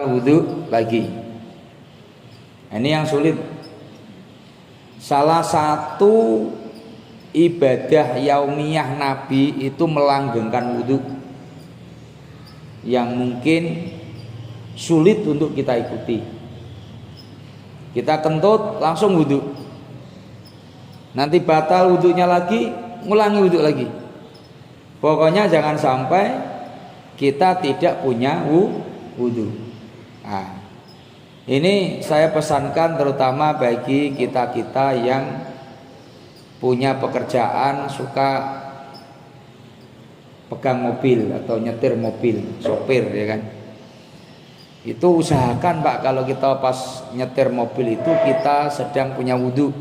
wudhu lagi. Ini yang sulit. Salah satu ibadah yaumiyah Nabi itu melanggengkan wudhu, yang mungkin sulit untuk kita ikuti. Kita kentut langsung wudhu, nanti batal wudhunya lagi, ngulangi wudhu lagi. Pokoknya jangan sampai kita tidak punya wudhu. Nah, ini saya pesankan terutama bagi kita-kita yang punya pekerjaan suka pegang mobil atau nyetir mobil, sopir ya kan. Itu usahakan Pak, kalau kita pas nyetir mobil itu kita sedang punya wudhu.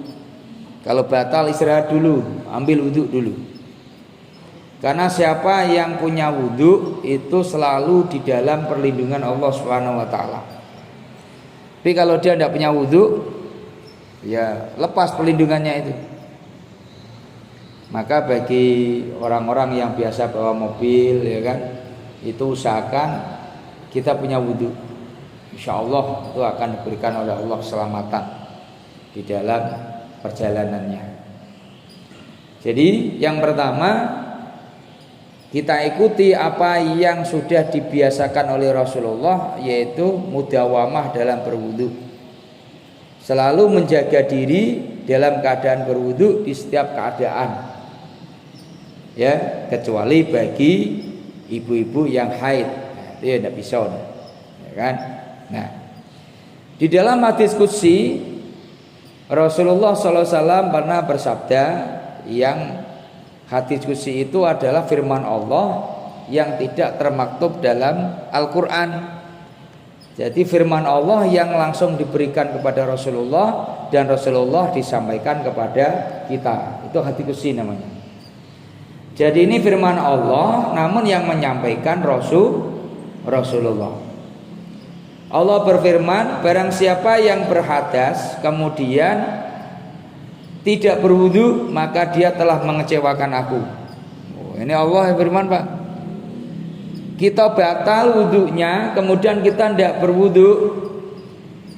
Kalau batal istirahat dulu, ambil wudhu dulu. Karena siapa yang punya wudhu itu selalu di dalam perlindungan Allah Subhanahu wa taala. Tapi kalau dia tidak punya wudhu, ya lepas perlindungannya itu. Maka bagi orang-orang yang biasa bawa mobil ya kan, itu usahakan kita punya wudhu. Insya Allah itu akan diberikan oleh Allah keselamatan di dalam perjalanannya. Jadi yang pertama, kita ikuti apa yang sudah dibiasakan oleh Rasulullah, yaitu mudawamah dalam berwudu. Selalu menjaga diri dalam keadaan berwudu di setiap keadaan. Ya, kecuali bagi ibu-ibu yang haid. Nah, itu ya tidak bisa, ya kan? Nah, di dalam hadis qudsi Rasulullah SAW pernah bersabda, yang hadis qudsi itu adalah firman Allah yang tidak termaktub dalam Al-Quran. Jadi firman Allah yang langsung diberikan kepada Rasulullah dan Rasulullah disampaikan kepada kita. Itu hadis qudsi namanya. Jadi ini firman Allah, namun yang menyampaikan Rasulullah. Allah berfirman, barang siapa yang berhadas kemudian tidak berwudu, maka dia telah mengecewakan aku. Ini Allah yang firman Pak. Kita batal wudunya, kemudian kita tidak berwudu,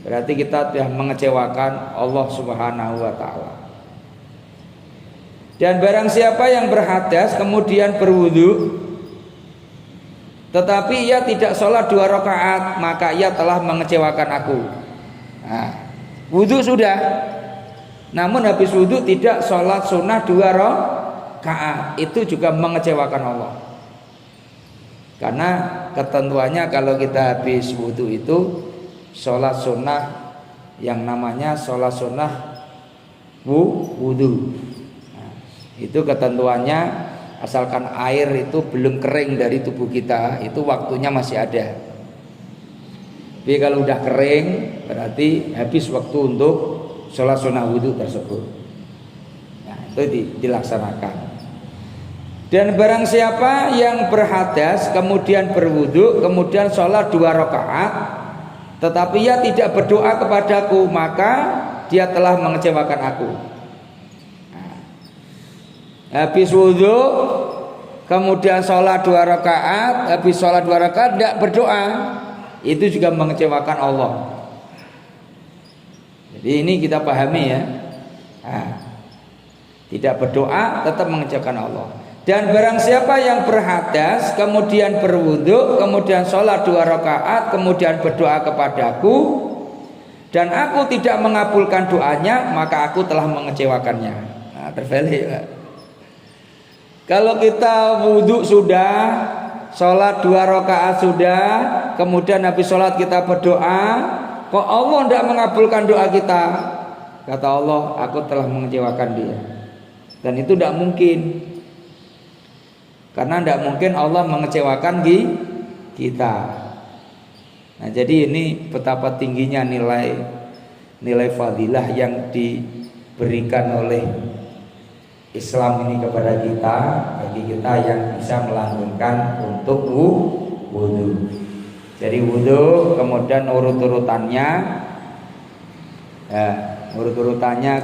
berarti kita sudah mengecewakan Allah Subhanahu wa taala. Dan barang siapa yang berhadas kemudian berwudu, tetapi ia tidak sholat 2 rakaat, maka ia telah mengecewakan aku. Nah, wudu sudah, namun habis wudu tidak sholat sunnah 2 rakaat, itu juga mengecewakan Allah. Karena ketentuannya kalau kita habis wudu itu sholat sunnah, yang namanya sholat sunnah wudu. Nah, itu ketentuannya, asalkan air itu belum kering dari tubuh kita, itu waktunya masih ada. Tapi kalau udah kering, berarti habis waktu untuk sholat sunnah wudhu tersebut. Nah, itu dilaksanakan. Dan barang siapa yang berhadas kemudian berwudhu, kemudian sholat 2 rakaat, tetapi ia tidak berdoa kepadaku, maka dia telah mengecewakan aku. Habis wudhu kemudian sholat 2 rakaat, habis sholat 2 rakaat tidak berdoa, itu juga mengecewakan Allah. Jadi ini kita pahami ya. Nah, tidak berdoa tetap mengecewakan Allah. Dan barang siapa yang berhadas kemudian berwudhu, kemudian sholat 2 rakaat, kemudian berdoa kepadaku, dan aku tidak mengabulkan doanya, maka aku telah mengecewakannya. Nah, terbalik Pak. Kalau kita wudhu sudah, sholat 2 rakaat sudah, kemudian habis sholat kita berdoa, kok Allah tidak mengabulkan doa kita? Kata Allah, aku telah mengecewakan dia. Dan itu tidak mungkin, karena tidak mungkin Allah mengecewakan kita. Nah, jadi ini betapa tingginya nilai fadilah yang diberikan oleh Islam ini kepada kita, bagi kita yang bisa melanggengkan untuk wudhu. Jadi wudhu, kemudian urut-urutannya,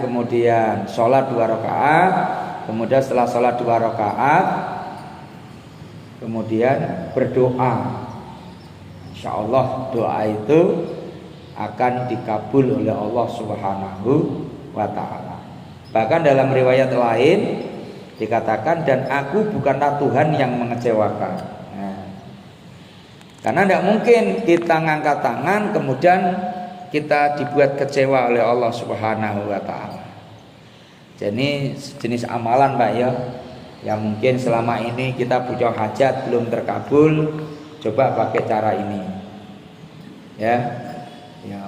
kemudian sholat 2 rakaat, kemudian setelah sholat 2 rakaat, kemudian berdoa. insyaallah doa itu akan dikabul oleh Allah Subhanahu wa taala. Bahkan dalam riwayat lain dikatakan, dan aku bukanlah Tuhan yang mengecewakan. Nah, karena tidak mungkin kita ngangkat tangan kemudian kita dibuat kecewa oleh Allah Subhanahu wa taala. Jadi jenis amalan Pak ya, yang mungkin selama ini kita punya hajat belum terkabul, coba pakai cara ini. Ya,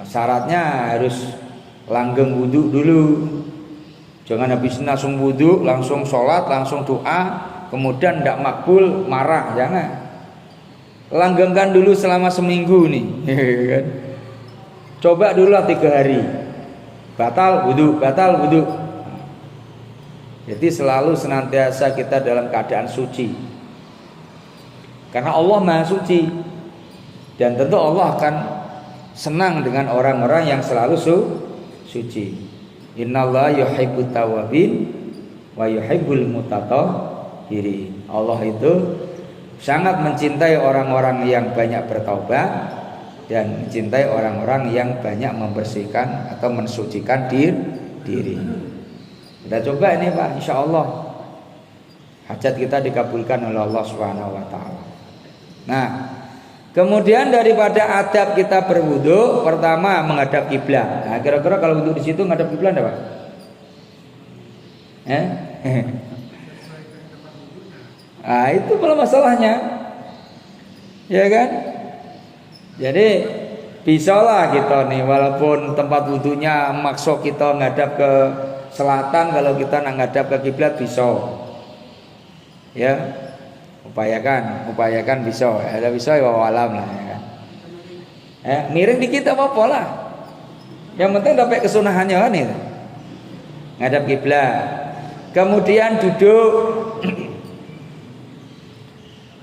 syaratnya harus langgeng wudhu dulu. Jangan habis langsung wudhu, langsung sholat, langsung doa, kemudian tidak makbul marah, jangan. Langgengkan dulu selama seminggu nih, kan? Coba dulu 3 hari, batal wudhu. Jadi selalu senantiasa kita dalam keadaan suci, karena Allah Maha Suci, dan tentu Allah akan senang dengan orang-orang yang selalu suci. Innallaha yuhibbut tawwabin wa yuhibbul mutatahhirin. Allah itu sangat mencintai orang-orang yang banyak bertaubat dan mencintai orang-orang yang banyak membersihkan atau mensucikan diri. Kita coba ini Pak, insyaallah hajat kita dikabulkan oleh Allah Subhanahu wa taala. Nah, kemudian daripada adab kita berwudu, pertama menghadap kiblat. Nah, kira-kira kalau wudu di situ menghadap kiblat apa? Nah, itu malah masalahnya, ya kan? Jadi bisalah kita nih, walaupun tempat wudunya maksa kita ngadap ke selatan, kalau kita ngadap ke kiblat bisa, ya. Upayakan bisa. Ada bisa ya alam lah ya kan. Miring dikit apa-apa lah. Yang penting dapat kesunahannya kan itu. Ngadap kiblat. Kemudian duduk.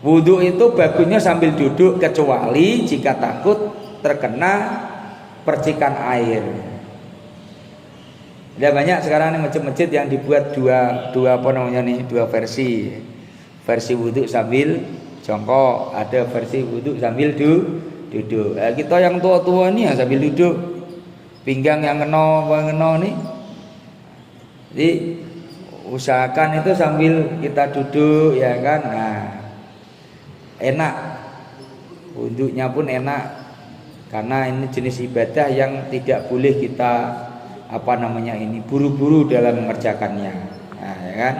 Wudu itu bagusnya sambil duduk, kecuali jika takut terkena percikan air. Ada banyak sekarang nih masjid-masjid yang dibuat dua apa namanya nih, 2 versi. Versi wudhu sambil jongkok, ada versi wudhu sambil duduk. Kita yang tua-tua nih ya sambil duduk, pinggang yang ngeno nih. Jadi usahakan itu sambil kita duduk, ya kan. Nah, enak, wudhunya pun enak, karena ini jenis ibadah yang tidak boleh kita buru-buru dalam mengerjakannya. Nah, ya kan.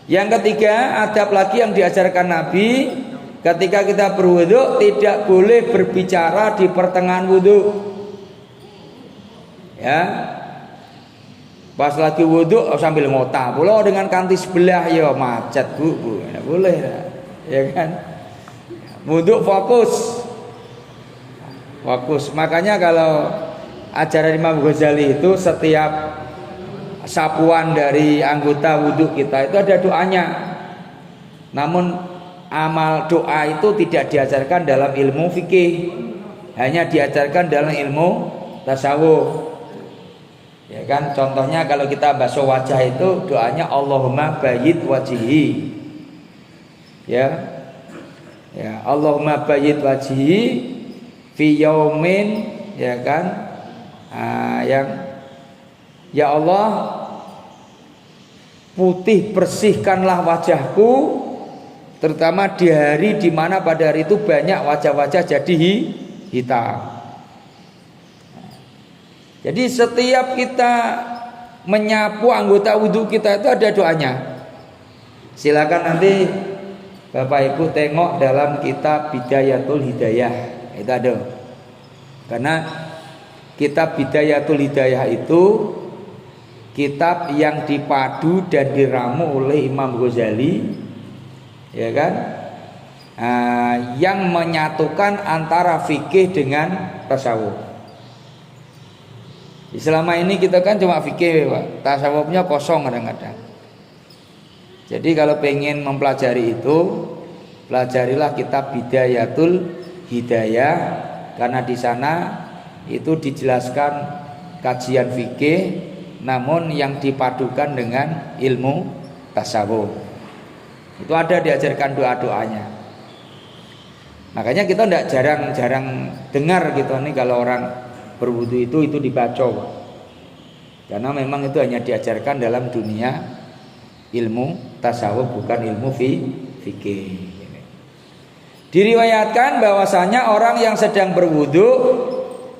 Yang ketiga, adab lagi yang diajarkan Nabi, ketika kita berwudu tidak boleh berbicara di pertengahan wudu. Ya. Pas lagi wudu sambil ngota, pula dengan kanti sebelah ya macet, Bu. Enggak boleh. Ya kan? Wudu fokus. Makanya kalau ajaran Imam Ghazali itu setiap sapuan dari anggota wudhu kita itu ada doanya. Namun amal doa itu tidak diajarkan dalam ilmu fikih, hanya diajarkan dalam ilmu tasawuf. Ya kan, contohnya kalau kita basuh wajah itu doanya Allahumma bayyid wajhi. Ya. Allahumma bayyid wajhi fi yaumin, ya kan? Ya Allah, putih bersihkanlah wajahku, terutama di hari di mana pada hari itu banyak wajah-wajah jadi hitam. Jadi setiap kita menyapu anggota wudhu kita itu ada doanya. Silakan nanti Bapak Ibu tengok dalam kitab Bidayatul Hidayah, itu ada. Karena kitab Bidayatul Hidayah itu kitab yang dipadu dan diramu oleh Imam Ghazali, ya kan, yang menyatukan antara fikih dengan tasawuf. Selama ini kita kan cuma fikih, Pak. Tasawufnya kosong kadang-kadang. Jadi kalau pengen mempelajari itu, pelajarilah kitab Bidayatul Hidayah, karena di sana itu dijelaskan kajian fikih, namun yang dipadukan dengan ilmu tasawuf. Itu ada diajarkan doa-doanya. Makanya kita jarang dengar gitu nih kalau orang berwudu itu dibaca, Pak. Karena memang itu hanya diajarkan dalam dunia ilmu tasawuf, bukan ilmu fikih. Diriwayatkan bahwasanya orang yang sedang berwudu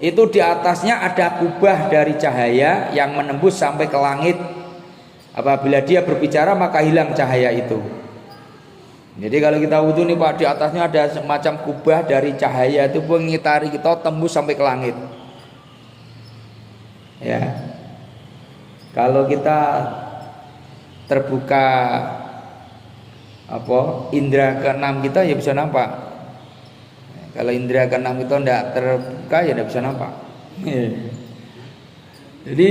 itu di atasnya ada kubah dari cahaya yang menembus sampai ke langit. Apabila dia berbicara maka hilang cahaya itu. Jadi kalau kita wudu nih Pak, di atasnya ada semacam kubah dari cahaya itu mengitari kita tembus sampai ke langit. Ya. Kalau kita terbuka indera keenam kita ya bisa nampak. Kalau indera keenam kita tidak terbuka ya tidak bisa nampak. Jadi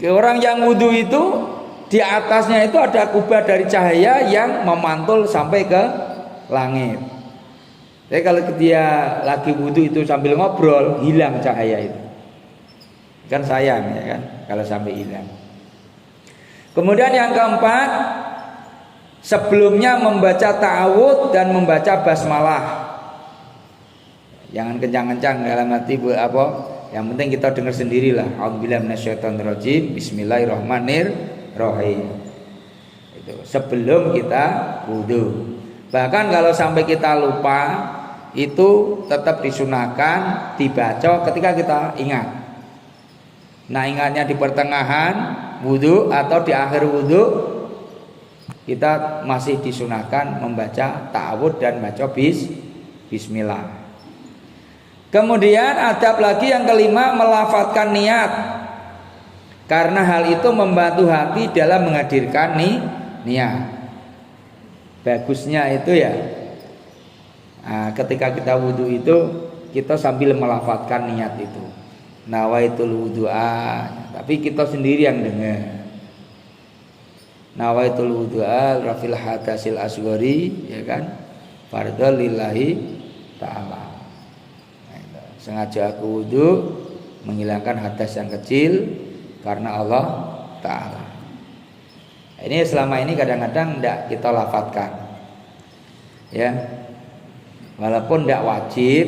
orang yang wudu itu di atasnya itu ada kubah dari cahaya yang memantul sampai ke langit. Jadi kalau dia lagi wudu itu sambil ngobrol hilang cahaya itu. Kan sayang ya kan kalau sampai hilang. Kemudian yang keempat, sebelumnya membaca ta'awudz dan membaca basmalah. Jangan kencang-kencang dalam hati yang penting kita dengar sendirilah. A'udzubillahi minasyaitonirrajim. Bismillahirrahmanirrahim. Itu sebelum kita wudu. Bahkan kalau sampai kita lupa itu tetap disunahkan dibaca ketika kita ingat. Nah, ingatnya di pertengahan wudu atau di akhir wudu kita masih disunahkan membaca ta'awudz dan baca bismillah. Kemudian adab lagi yang kelima, melafadzkan niat. Karena hal itu membantu hati dalam menghadirkan niat. Bagusnya itu ya, ketika kita wudu itu kita sambil melafadzkan niat itu. Nawaitul wudu'a, tapi kita sendiri yang dengar. Nawaitul wudu'a rafil hadasil asghari, ya kan? Fardhu lillahi ta'ala. Sengaja aku wudu menghilangkan hadas yang kecil karena Allah Ta'ala. Ini selama ini kadang-kadang tidak kita lafadzkan, ya, walaupun tidak wajib,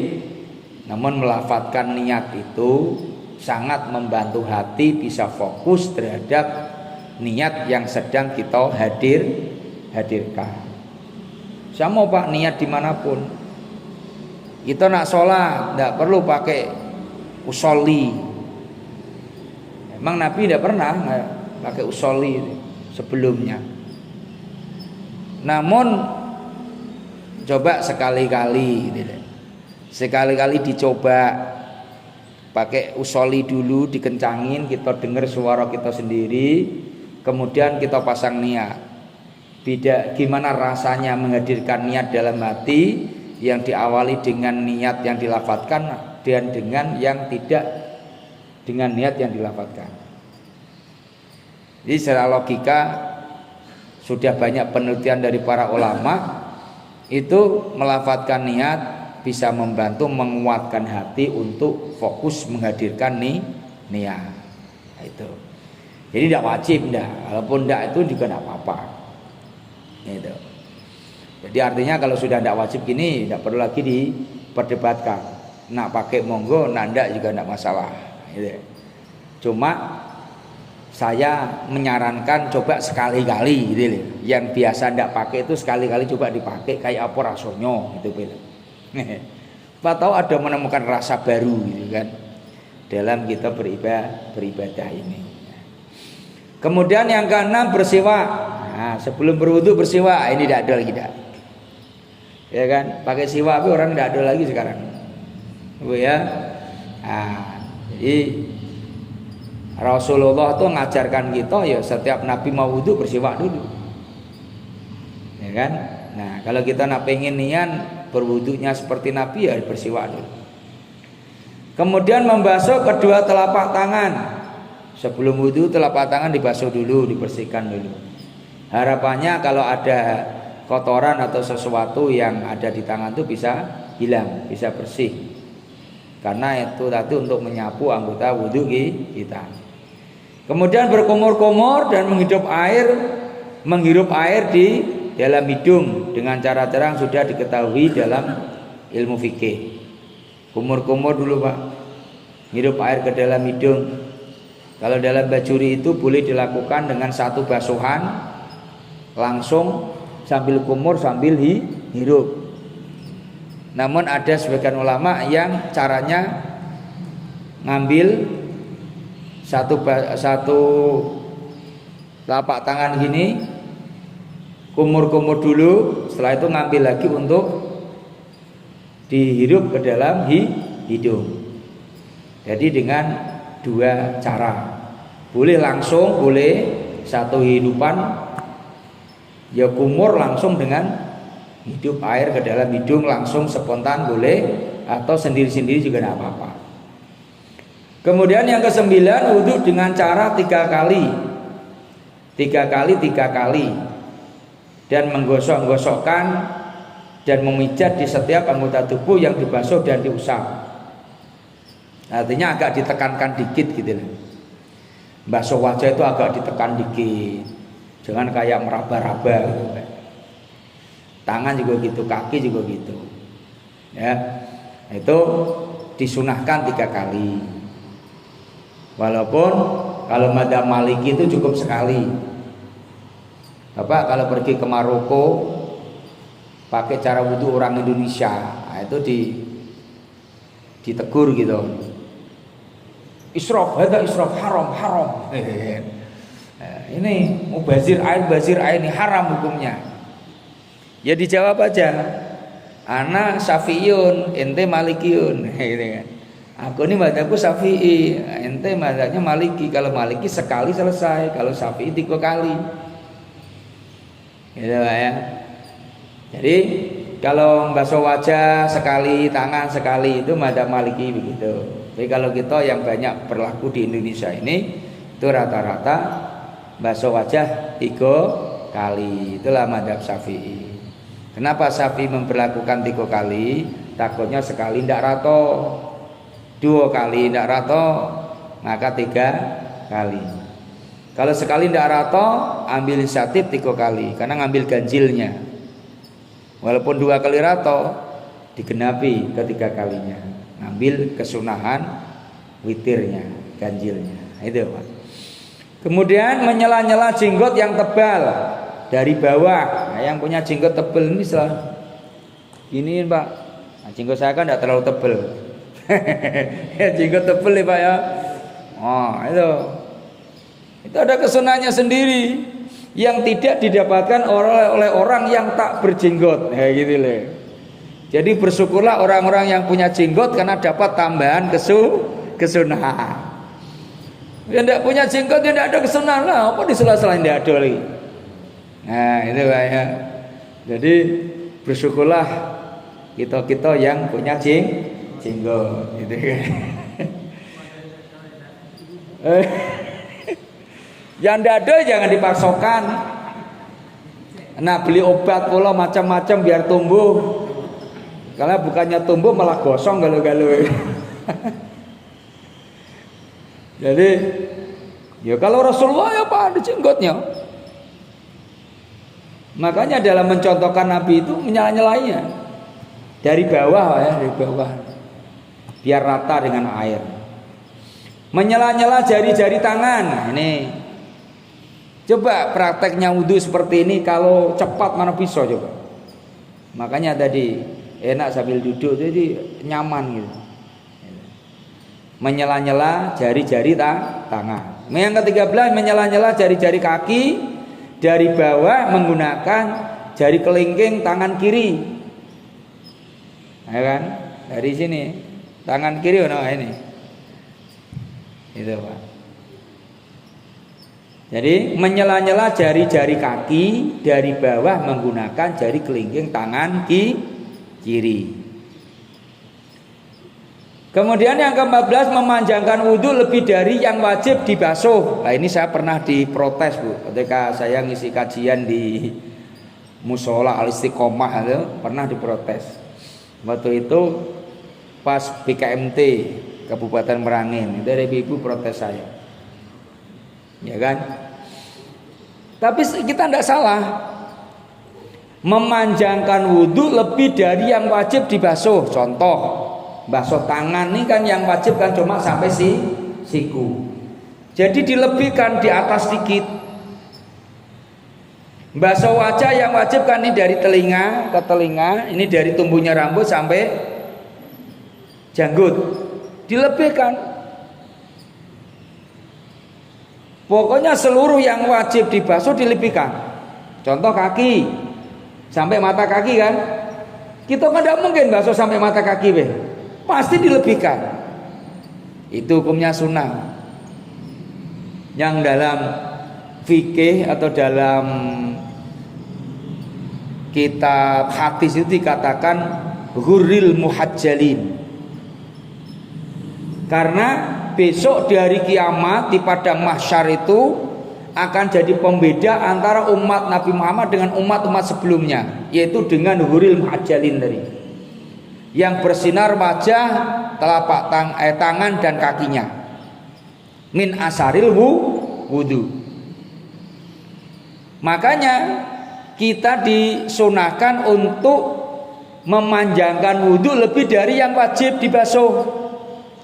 namun melafadzkan niat itu sangat membantu hati bisa fokus terhadap niat yang sedang kita hadirkan. Sama Pak, niat dimanapun. Kita nak sholat tidak perlu pakai usolli. Emang Nabi tidak pernah pakai usolli sebelumnya. Namun coba sekali-kali dicoba pakai usolli dulu, dikencangin, kita dengar suara kita sendiri, kemudian kita pasang niat. Beda gimana rasanya menghadirkan niat dalam hati yang diawali dengan niat yang dilafadzkan dan dengan yang tidak dengan niat yang dilafadzkan. Jadi secara logika sudah banyak penelitian dari para ulama itu melafadzkan niat bisa membantu menguatkan hati untuk fokus menghadirkan niat. Nah, itu. Jadi tidak wajib, walaupun tidak itu juga tidak apa-apa. Gitu. Jadi artinya kalau sudah tidak wajib gini tidak perlu lagi diperdebatkan. Nak pakai monggo, nak tidak juga tidak masalah. Gitu. Cuma saya menyarankan coba sekali-kali gitu. Yang biasa tidak pakai itu sekali-kali coba dipakai kayak apa rasanya gitu. Pak tahu ada menemukan rasa baru gitu kan dalam kita beribadah ini. Kemudian yang keenam bersiwak. Nah, sebelum berwudu bersiwak, ini tidak ada lagi dah. Ya kan, pakai siwak tapi orang tidak ada lagi sekarang. Ya. Nah, jadi Rasulullah tuh ngajarkan kita ya setiap Nabi mau wudu bersiwak dulu. Ya kan? Nah, kalau kita nak pengen niat berwudunya seperti Nabi ya bersiwak dulu. Kemudian membasuh kedua telapak tangan. Sebelum wudu telapak tangan dibasuh dulu, dibersihkan dulu. Harapannya kalau ada kotoran atau sesuatu yang ada di tangan itu bisa hilang, bisa bersih. Karena itu tadi untuk menyapu anggota wudu kita. Kemudian berkumur-kumur dan menghirup air di dalam hidung dengan cara-cara yang sudah diketahui dalam ilmu fikih. Kumur-kumur dulu Pak, hirup air ke dalam hidung. Kalau dalam bajuri itu boleh dilakukan dengan satu basuhan langsung sambil kumur sambil hirup. Namun ada sebagian ulama yang caranya ngambil satu telapak tangan gini, kumur-kumur dulu, setelah itu ngambil lagi untuk dihirup ke dalam hidung. Jadi dengan dua cara, boleh langsung, boleh satu hidupan, ya kumur langsung dengan hidup air ke dalam hidung langsung spontan boleh, atau sendiri-sendiri juga tidak apa-apa. Kemudian yang kesembilan, wudhu dengan cara 3 kali, 3 kali, dan menggosok-gosokkan dan memijat di setiap anggota tubuh yang dibasuh dan diusap. Artinya agak ditekankan dikit gitu loh. Basuh wajah itu agak ditekan dikit, jangan kayak meraba-raba gitu. Tangan juga gitu, kaki juga gitu. Ya, itu disunahkan 3 kali. Walaupun kalau madzhab Maliki itu cukup sekali. Bapak kalau pergi ke Maroko pakai cara wudhu orang Indonesia, nah itu ditegur gitu. Israf, ada israf, haram. Ini mubazir air ini haram hukumnya. Ya dijawab aja, ana Syafi'iyun, ente Malikiyun, gitu kan. Aku ini madzhabku Syafi'i, ente madzhabnya Maliki. Kalau Maliki sekali selesai, kalau Syafi'i 3 kali. Gitu lah ya. Jadi kalau basuh wajah sekali, tangan sekali, itu madzhab Maliki begitu. Jadi kalau kita yang banyak berlaku di Indonesia ini, itu rata-rata basuh wajah 3 kali. Itulah madzhab Syafi'i. Kenapa Syafi'i memperlakukan 3 kali? Takutnya sekali tidak rato, 2 kali tidak rato, maka 3 kali. Kalau sekali tidak rato, ambil inisiatif 3 kali, karena ngambil ganjilnya. Walaupun 2 kali rato, digenapi ke 3 kalinya, ngambil kesunahan witirnya, ganjilnya. Itu Pak. Kemudian menyela-nyela jenggot yang tebal dari bawah. Nah, yang punya jenggot tebal ini salah ini Pak. Nah, jenggot saya kan tidak terlalu tebal. Ya, jenggot tebal nih Pak ya. Oh itu ada kesunahnya sendiri yang tidak didapatkan oleh orang yang tak berjenggot. Ya gitu loh. Jadi bersyukurlah orang-orang yang punya jenggot karena dapat tambahan kesunahan. Yang tidak punya jenggot tidak ada kesunahan lah. Apa di sela-sela tidak ada lagi. Nah itu Pak ya. Jadi bersyukurlah kita yang punya jenggot gitu kan. Yang tidak ada jangan dipaksakan. Nah beli obat pula macam-macam biar tumbuh. Karena bukannya tumbuh malah gosong galau-galau. Jadi ya kalau Rasulullah ya Pak ada jenggotnya. Makanya dalam mencontohkan Nabi itu menyala-nyalainya dari bawah ya, dari bawah biar rata dengan air. Menyela-nyela jari-jari tangan. Nah, ini coba prakteknya wudhu seperti ini kalau cepat mana bisa coba. Makanya tadi enak sambil duduk jadi nyaman gitu. Menyela-nyela jari-jari tangan. Yang ke-13 menyela-nyela jari-jari kaki dari bawah menggunakan jari kelingking tangan kiri. Ya kan? Dari sini tangan kiri ini. Itu Pak. Jadi menyela-nyela jari-jari kaki dari bawah menggunakan jari kelingking tangan kiri. Kemudian yang ke-14 memanjangkan wudhu lebih dari yang wajib dibasuh. Nah ini saya pernah diprotes Bu, ketika saya ngisi kajian di Musola Al-Istiqomah itu pernah diprotes. Waktu itu pas BKMT Kabupaten Merangin, itu ada ibu protes saya, ya kan? Tapi kita tidak salah. Memanjangkan wudhu lebih dari yang wajib dibasuh. Contoh, basuh tangan ini kan yang wajib kan cuma sampai siku. Jadi dilebihkan di atas sedikit. Basuh wajah yang wajib kan ini dari telinga ke telinga, ini dari tumbuhnya rambut sampai janggut. Dilebihkan. Pokoknya seluruh yang wajib dibasuh dilebihkan. Contoh kaki sampai mata kaki kan. Kita kan tidak mungkin basuh sampai mata kaki pasti dilebihkan. Itu hukumnya sunnah. Yang dalam fikih atau dalam kitab hadis itu dikatakan ghurril muhajjalin. Karena besok di hari kiamat di padang mahsyar itu akan jadi pembeda antara umat Nabi Muhammad dengan umat-umat sebelumnya, yaitu dengan huril muhajjalin tadi, yang bersinar wajah, telapak tangan dan kakinya, min asaril wudu. Makanya kita disunahkan untuk memanjangkan wudu lebih dari yang wajib dibasuh.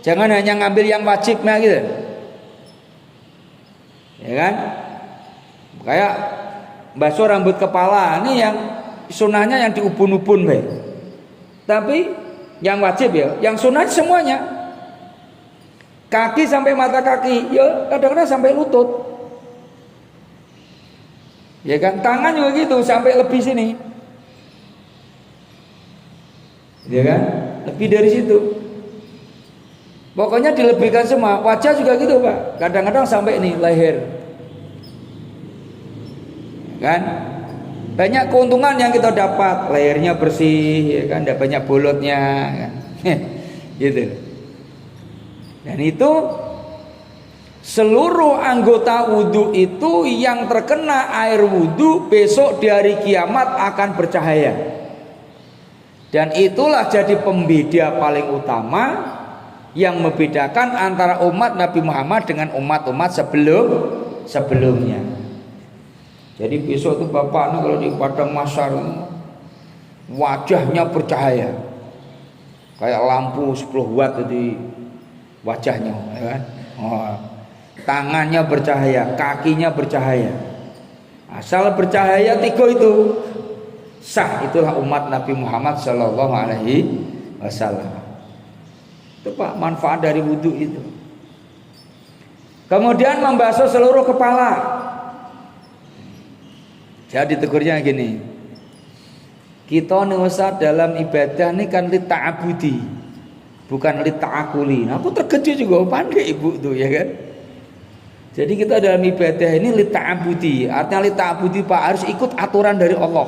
Jangan hanya ngambil yang wajibnya gitu. Ya kan? Kayak basuh rambut kepala ini yang sunahnya yang diubun-ubun tapi yang wajib ya, yang sunah semuanya. Kaki sampai mata kaki, ya kadang-kadang sampai lutut. Ya kan? Tangan juga gitu sampai lebih sini. Ya kan? Lebih dari situ. Pokoknya dilebihkan semua. Wajah juga gitu Pak. Kadang-kadang sampai ini leher. Kan? Banyak keuntungan yang kita dapat. Lehernya bersih, ya kan? Ada banyak bolotnya, kan? Gitu. Dan itu seluruh anggota wudhu itu yang terkena air wudhu besok di hari kiamat akan bercahaya. Dan itulah jadi pembeda paling utama yang membedakan antara umat Nabi Muhammad dengan umat-umat sebelumnya. Jadi besok itu bapaknya kalau di padang mahsyar wajahnya bercahaya kayak lampu 10 watt di wajahnya, ya kan? Tangannya bercahaya, kakinya bercahaya. Asal bercahaya 3 itu sah, itulah umat Nabi Muhammad Sallallahu Alaihi Wasallam. Itu Pak manfaat dari wudhu itu. Kemudian membasuh seluruh kepala. Jadi tegurnya gini, kita nusa dalam ibadah ini kan li ta'abudi, bukan li ta'akuli. Nah, aku terkejut juga pandai ibu tuh ya kan. Jadi kita dalam ibadah ini li ta'abudi. Artinya li ta'abudi Pak harus ikut aturan dari Allah.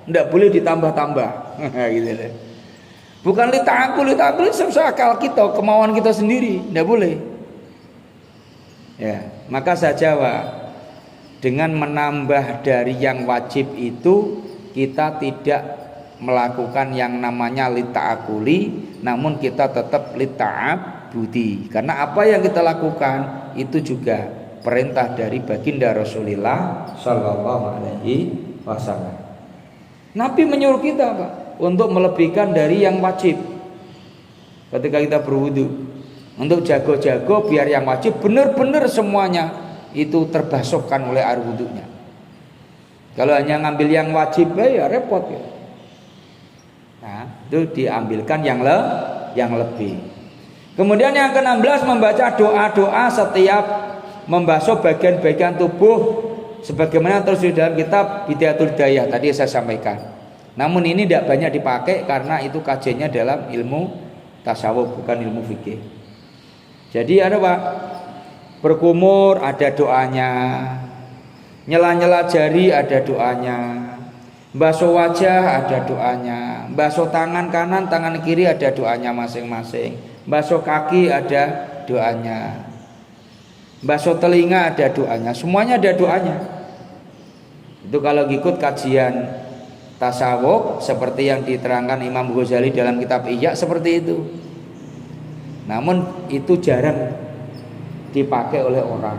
Tidak boleh ditambah-tambah. Gitu deh. Bukan li ta'akuli sesuai akal kita, kemauan kita sendiri, tidak boleh. Ya, maka saja Pak, dengan menambah dari yang wajib itu kita tidak melakukan yang namanya li ta'akuli, namun kita tetap li ta'abudi. Karena apa yang kita lakukan itu juga perintah dari baginda Rasulullah Sallallahu Alaihi Wasallam. Nabi menyuruh kita Pak untuk melebihkan dari yang wajib ketika kita berwudu, untuk jago-jago biar yang wajib benar-benar semuanya itu terbasuhkan oleh air wudunya. Kalau hanya ngambil yang wajib ya repot ya. Nah, itu diambilkan yang lebih. Kemudian yang ke-16 membaca doa-doa setiap membasuh bagian-bagian tubuh sebagaimana terus di dalam kitab Bidayatul Hidayah tadi saya sampaikan. Namun ini tidak banyak dipakai karena itu kajiannya dalam ilmu tasawuf bukan ilmu fikih. Jadi ada Pak, berkumur ada doanya, nyela-nyela jari ada doanya, basuh wajah ada doanya, basuh tangan kanan tangan kiri ada doanya masing-masing, basuh kaki ada doanya, basuh telinga ada doanya, semuanya ada doanya. Itu kalau ikut kajian tasawuf seperti yang diterangkan Imam Ghazali dalam kitab Ihya seperti itu. Namun itu jarang dipakai oleh orang.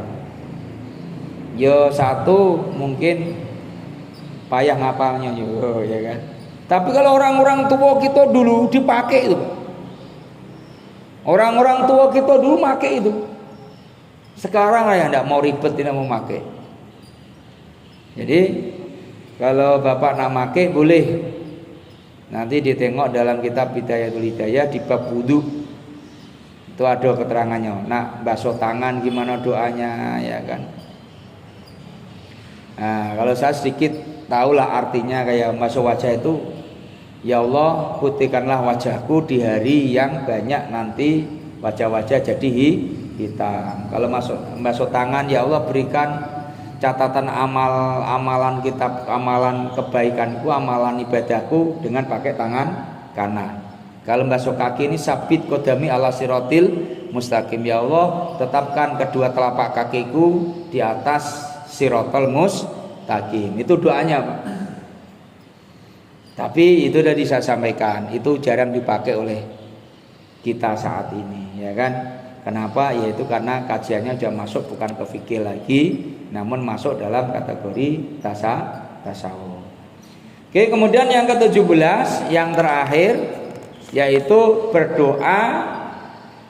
Ya satu mungkin payah ngapalnya yo ya kan. Tapi kalau orang-orang tua kita dulu dipakai itu. Orang-orang tua kita dulu pakai itu. Sekarang lah yang tidak mau ribet, tidak mau pakai. Jadi kalau bapak nak pakai boleh. Nanti ditengok dalam kitab Bidayatul Hidayah di bab wudu. Itu ada keterangannya. Nak basuh tangan gimana doanya ya kan. Nah, kalau saya sedikit tahulah artinya kayak basuh wajah itu. Ya Allah, putihkanlah wajahku di hari yang banyak nanti wajah-wajah jadi hitam. Kalau basuh tangan, ya Allah berikan catatan amalan kitab, amalan kebaikanku, amalan ibadahku dengan pakai tangan kanan. Kalau basuh kaki ini sabit kodami ala sirotil mustaqim. Ya Allah, tetapkan kedua telapak kakiku di atas sirotol mustaqim. Itu doanya, Pak. Tapi itu tadi saya sampaikan, itu jarang dipakai oleh kita saat ini, ya kan? Kenapa? Yaitu karena kajiannya sudah masuk bukan ke fikih lagi, namun masuk dalam kategori tasawuf. Oke, kemudian yang ke-17, yang terakhir, yaitu berdoa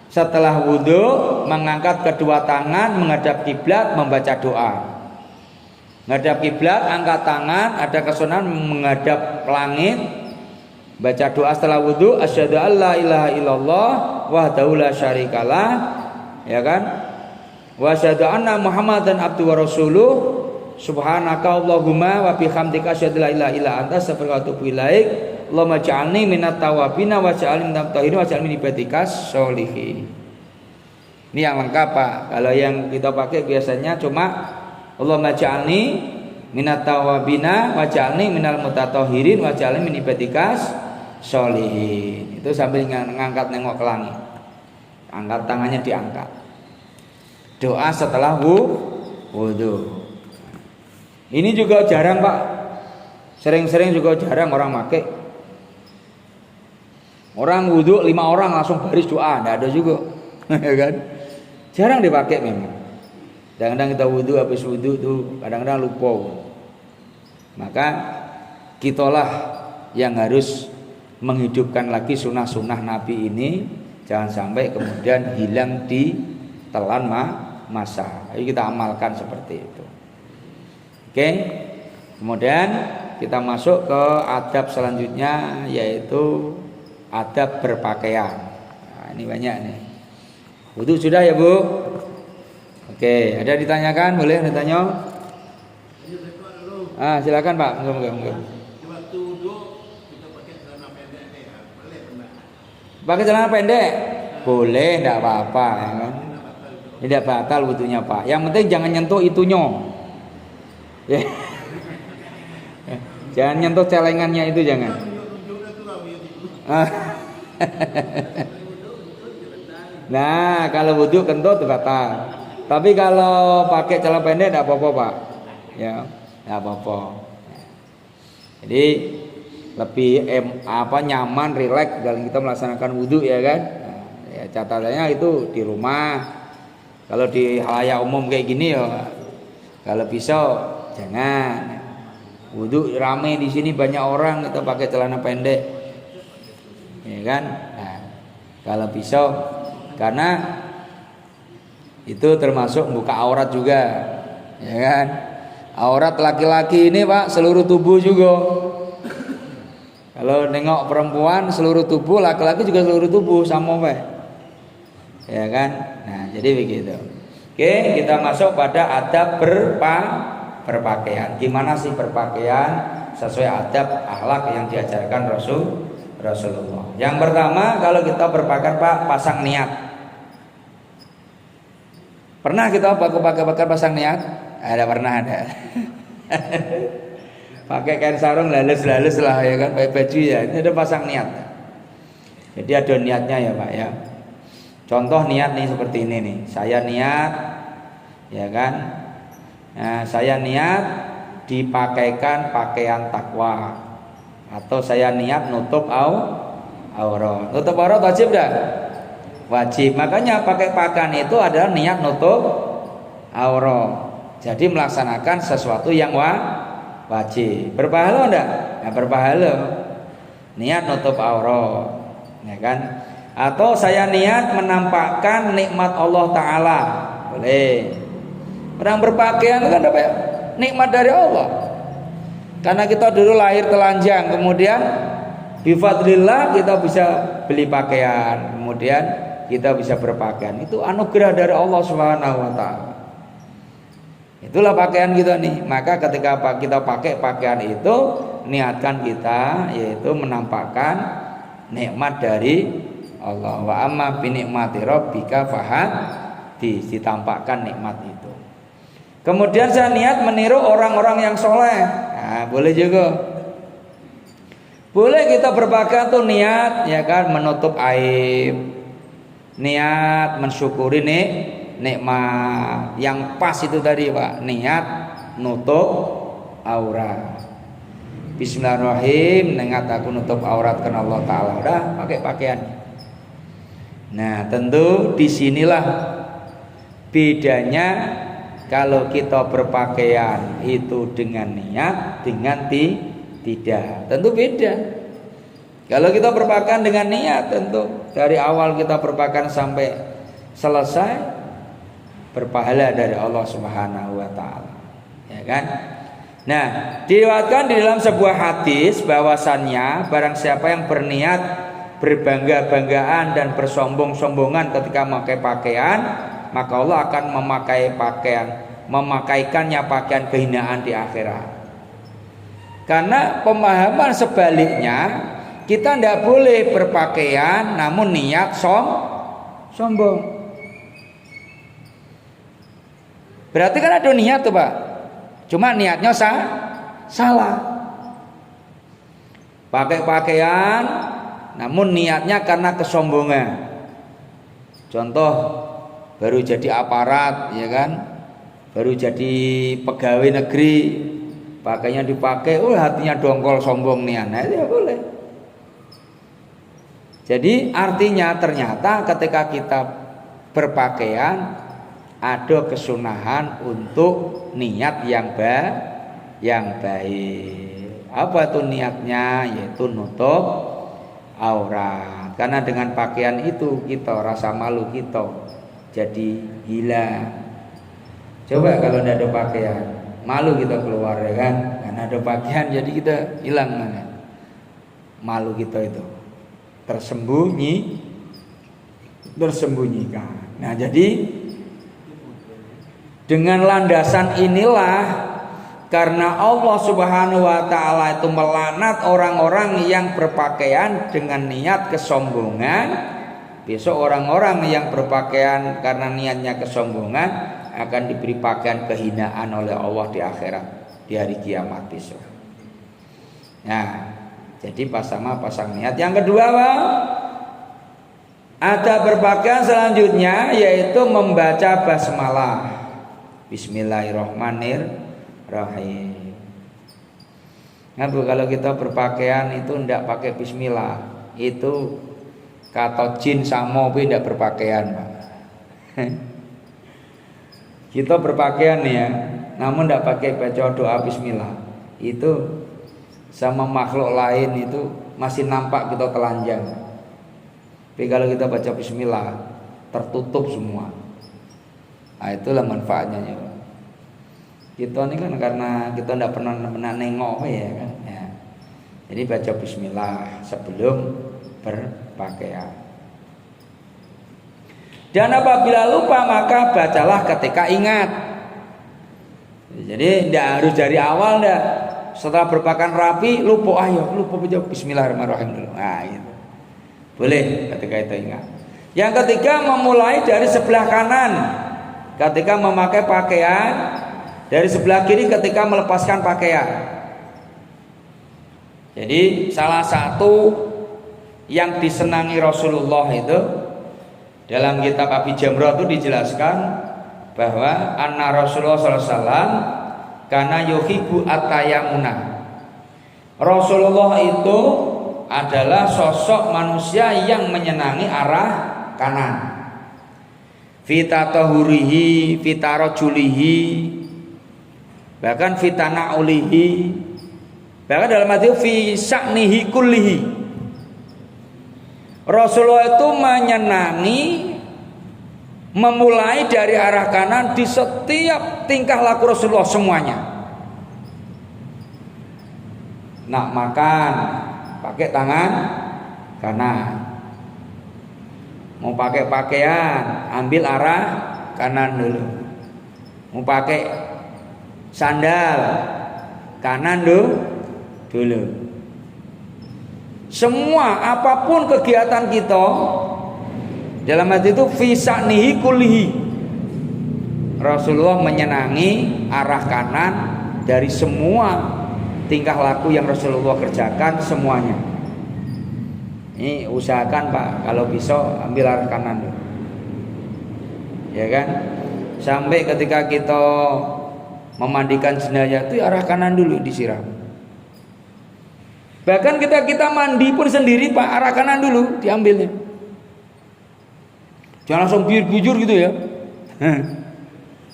setelah wudhu, mengangkat kedua tangan, menghadap kiblat, membaca doa. Menghadap kiblat, angkat tangan, ada kesunahan menghadap langit, baca doa setelah wudhu, asyhadu an la ilaha illallah wahdahu la syarikalah, ya kan? Wa asyhadu anna Muhammadan abduhu wa rasuluh, subhanaka Allahumma wa bihamdika asyhadu la ilaha illa anta astaghfiruka wa atubu ilaik. Allahumma ja'alni minat tawabina wa ja'alni minat tahirin wa ja'alni min ibadikas sholihin. Ini yang lengkap, Pak. Kalau yang kita pakai biasanya cuma Allahumma ja'alni minat tawabina wa ja'alni minal mutatahhirin wa ja'alni min ibadikas sholihin. Itu sambil ngangkat nengok ke langit. Angkat tangannya diangkat. Doa setelah wudu. Ini juga jarang, Pak. Sering-sering juga jarang orang pakai. Orang wudu 5 orang langsung baris doa, enggak ada juga. Ya kan? Jarang dipakai memang. Kadang-kadang kita wudhu, habis wudhu tuh kadang-kadang lupa. Maka kitalah yang harus menghidupkan lagi sunnah-sunnah Nabi ini, jangan sampai kemudian hilang di telan masa. Ayo kita amalkan seperti itu. Oke. Kemudian kita masuk ke adab selanjutnya, yaitu adab berpakaian. Nah, ini banyak nih. Wudhu sudah ya, Bu? Oke, ada ditanyakan? Boleh ditanya? Silakan, Pak. Enggak. Waktu wudhu kita pakai celana pendek nih ya, boleh enggak? Pakai celana pendek? Boleh, enggak apa-apa ya kan? Tidak batal wudhunya, Pak. Yang penting jangan nyentuh itunya. Ya. Jangan nyentuh celengannya itu, jangan. Nah, kalau wudhu kentut batal. Tapi kalau pakai celana pendek tidak apa-apa, Pak. Ya, tidak apa-apa. Jadi lebih nyaman, rileks dalam kita melaksanakan wudhu, ya kan? Nah, ya catatannya itu di rumah. Kalau di halayak umum kayak gini ya, kalau bisa jangan. Wudhu rame di sini banyak orang, kita pakai celana pendek, ya kan? Nah, kalau bisa, karena itu termasuk buka aurat juga, ya kan? Aurat laki-laki ini, Pak, seluruh tubuh juga. Kalau nengok perempuan seluruh tubuh, laki-laki juga seluruh tubuh sama, Pak. Ya kan? Nah, jadi begitu. Oke, kita masuk pada adab berpakaian. Gimana sih berpakaian sesuai adab akhlak yang diajarkan Rasulullah. Yang pertama, kalau kita berpakaian, Pak, pasang niat. Pernah kita pakai pasang niat? Ada, pernah ada. Pakai kain sarung lalus lah, ya kan, pakai baju ya. Ini ada pasang niat. Jadi ada niatnya ya, Pak, ya. Contoh niat nih seperti ini nih. Saya niat, ya kan. Nah, saya niat dipakaikan pakaian takwa, atau saya niat nutup aurat. Nutup aurat wajib dah? Wajib. Makanya pakai pakaian itu adalah niat nutup aurat. Jadi melaksanakan sesuatu yang wajib. Berpahala enggak? Ya berpahala. Niat nutup aurat, ya kan? Atau saya niat menampakkan nikmat Allah Ta'ala, boleh. Orang berpakaian kan dapat nikmat dari Allah. Karena kita dulu lahir telanjang, kemudian bifadlillah kita bisa beli pakaian, kemudian kita bisa berpakaian. Itu anugerah dari Allah Subhanahu wa Ta'ala. Itulah pakaian kita nih. Maka ketika kita pakai pakaian itu, niatkan kita yaitu menampakkan nikmat dari Allah. Wa amma bi nikmati rabbika fahadits, ditampakkan nikmat itu. Kemudian saya niat meniru orang-orang yang soleh. Nah, boleh juga. Boleh kita berpakaian tuh niat, ya kan, menutup aib, niat mensyukuri nikmat. Yang pas itu tadi Pak, niat nutup aurat. Bismillahirrahmanirrahim, niat aku nutup aurat karena Allah Ta'ala. Udah pakai pakaian. Nah, tentu disinilah bedanya kalau kita berpakaian itu dengan niat, dengan tidak. Tentu beda. Kalau kita berpakaian dengan niat, tentu dari awal kita berpakaian sampai selesai berpahala dari Allah Subhanahu wa Ta'ala. Ya kan? Nah, diriwayatkan di dalam sebuah hadis bahwasannya barang siapa yang berniat berbangga-banggaan dan bersombong-sombongan ketika memakai pakaian, maka Allah akan memakaikannya pakaian kehinaan di akhirat. Karena pemahaman sebaliknya, kita tidak boleh berpakaian namun niat sombong. Berarti kan ada niat tuh Pak, cuma niatnya salah. Pakai pakaian namun niatnya karena kesombongan. Contoh, baru jadi aparat, ya kan, baru jadi pegawai negeri, pakainya dipakai, hatinya dongkol sombong niat. Nah, itu ya boleh. Jadi artinya ternyata ketika kita berpakaian ada kesunahan untuk niat yang baik. Apa itu niatnya? Yaitu nutup aurat. Karena dengan pakaian itu kita rasa malu kita jadi hilang. Coba kalau tidak ada pakaian, malu kita keluar, ya kan? Karena ada pakaian jadi kita hilang mana? Malu kita itu tersembunyikan. Nah, jadi dengan landasan inilah, karena Allah Subhanahu wa Ta'ala itu melaknat orang-orang yang berpakaian dengan niat kesombongan, besok orang-orang yang berpakaian karena niatnya kesombongan akan diberi pakaian kehinaan oleh Allah di akhirat, di hari kiamat besok. Nah, jadi pasang niat. Yang kedua Pak, ada berpakaian selanjutnya yaitu membaca basmalah. Bismillahirrahmanirrahim. Nah, Bu, kalau kita berpakaian itu tidak pakai bismillah, itu kata jin samo tidak berpakaian, Pak. Kita berpakaian ya, namun tidak pakai baca doa bismillah, itu sama makhluk lain itu masih nampak kita telanjang. Tapi kalau kita baca bismillah, tertutup semua. Nah, itulah manfaatnya ya. Kita ini kan karena kita tidak pernah nengok ya kan. Ya. Jadi baca bismillah sebelum berpakaian. Dan apabila lupa maka bacalah ketika ingat. Jadi tidak harus dari awal dah. Setelah berpakaian rapi lupa, lupa baca bismillahirrahmanirrahim dulu. Nah, gitu. Boleh ketika itu ingat. Yang ketiga, memulai dari sebelah kanan ketika memakai pakaian, dari sebelah kiri ketika melepaskan pakaian. Jadi salah satu yang disenangi Rasulullah itu dalam kitab Abi Jamrah itu dijelaskan bahwa anna Rasulullah SAW karena yuhibbu at-tayammuna. Rasulullah itu adalah sosok manusia yang menyenangi arah kanan. Fitatahurihi, fitarajulihi, bahkan fitana ulihi, bahkan dalam arti fi sya'nihi kullihi. Rasulullah itu menyenangi memulai dari arah kanan di setiap tingkah laku Rasulullah semuanya. Nak makan pakai tangan kanan, mau pakai pakaian ambil arah kanan dulu, mau pakai sandal kanan dulu. Semua apapun kegiatan kita dalam hati itu fisanihi kulihi, Rasulullah menyenangi arah kanan dari semua tingkah laku yang Rasulullah kerjakan semuanya. Ini usahakan Pak, kalau bisa ambil arah kanan dulu, ya kan? Sampai ketika kita memandikan jenazah itu arah kanan dulu disiram. Bahkan kita mandi pun sendiri Pak, arah kanan dulu diambilnya. Jangan langsung bujur gitu ya.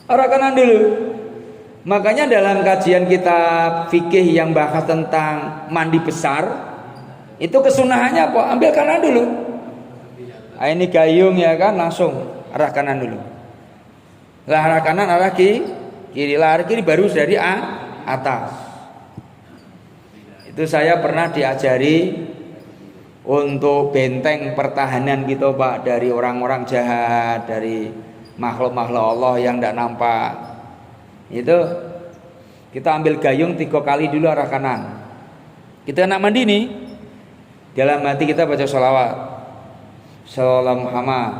Arah kanan dulu. Makanya dalam kajian kitab fikih yang bahas tentang mandi besar, itu kesunahannya apa? Ambil kanan dulu. Ini gayung ya kan, langsung arah kanan dulu. Lah arah kanan, arah kiri, lah arah kiri baru dari atas. Itu saya pernah diajari untuk benteng pertahanan gitu Pak, dari orang-orang jahat, dari makhluk-makhluk Allah yang tidak nampak. Itu kita ambil gayung 3 kali dulu arah kanan. Kita nak mandi nih, dalam hati kita baca sholawat, Shallallahu Muhammad,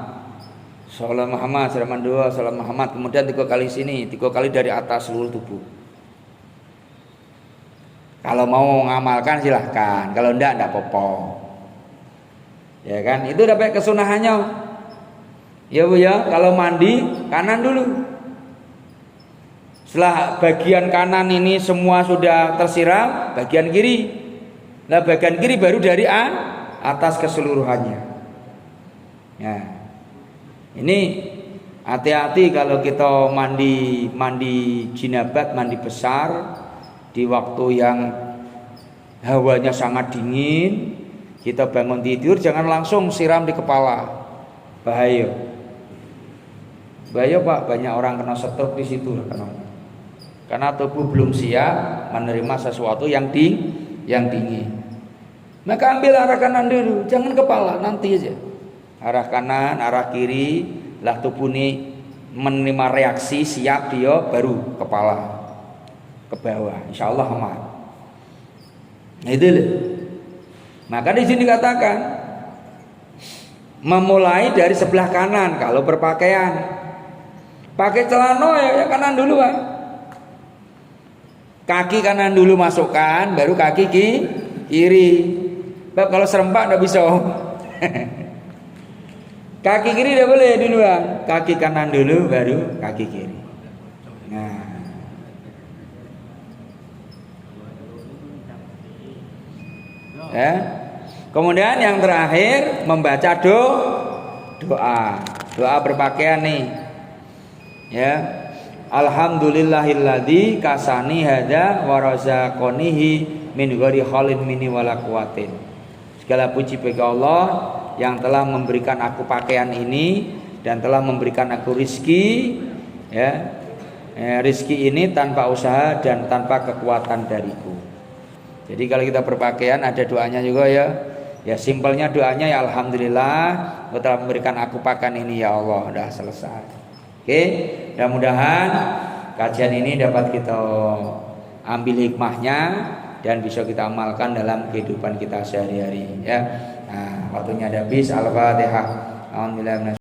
Shallallahu Muhammad, Shallallahu Muhammad, Shallallahu Muhammad. Kemudian 3 kali sini, 3 kali dari atas seluruh tubuh. Kalau mau ngamalkan silahkan, kalau enggak apa-apa. Ya kan, itu dapat kesunahannya. Ya Bu ya, kalau mandi kanan dulu. Setelah bagian kanan ini semua sudah tersiram, bagian kiri. Nah, bagian kiri baru dari atas keseluruhannya. Ya. Ini hati-hati kalau kita mandi jinabat, mandi besar di waktu yang hawanya sangat dingin. Kita bangun tidur jangan langsung siram di kepala. Bahaya. Bahaya Pak, banyak orang kena stroke di situ karena tubuh belum siap menerima sesuatu yang dingin. Maka ambil arah kanan dulu, jangan kepala, nanti aja. Arah kanan, arah kiri, lah tubuh ini menerima reaksi siap dia baru kepala ke bawah. Insyaallah aman. Nah, itu loh. Maka di sini dikatakan memulai dari sebelah kanan kalau berpakaian. Pakai celana ya kanan dulu Pak. Kaki kanan dulu masukkan, baru kaki kiri. Bab kalau serempak enggak bisa. Kaki kiri enggak boleh duluan. Kaki kanan dulu baru kaki kiri. Nah. Ya. Kemudian yang terakhir membaca doa. Doa berpakaian nih. Ya. Alhamdulillahilladzi kasani hada wa razaqanihi min ghairi khalin minni wala quwatin. Segala puji bagi Allah yang telah memberikan aku pakaian ini dan telah memberikan aku rizki, ya. Rizki ini tanpa usaha dan tanpa kekuatan dariku. Jadi kalau kita berpakaian ada doanya juga ya. Ya simpelnya doanya ya alhamdulillah engkau telah memberikan aku pakaian ini ya Allah. Udah selesai. Oke, mudah-mudahan kajian ini dapat kita ambil hikmahnya dan bisa kita amalkan dalam kehidupan kita sehari-hari ya. Nah, waktunya habis. Al-Fatihah. Alhamdulillah.